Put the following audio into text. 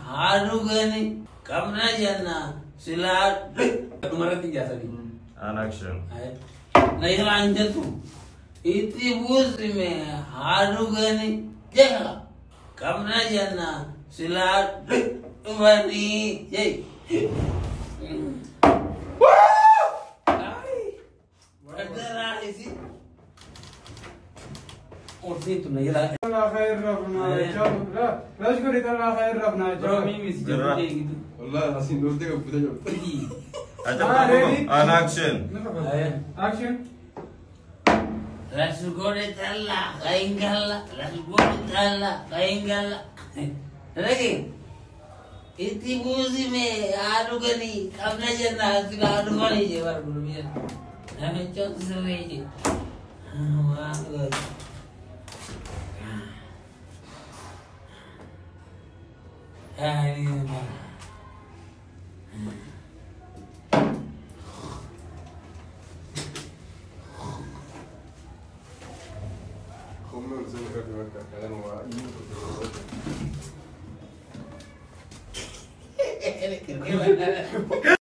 harugani kamna janna silat marati jasa ni and action nahi anjatu iti buzi me harugani jaga kamna janna silat bani jai Ada isi orsi tu nahi la الله خير ربنا جاب لا لا شكر الله خير ربنا جاب mimi sijui gitu والله حسين دورتك وبدا جبت and action اكشن Rasugore talla kaingala lagi iti buzi me arugani kamna janna hasila arugani je bar bulmiya name chot sare je wah ini خم وزين كذا ini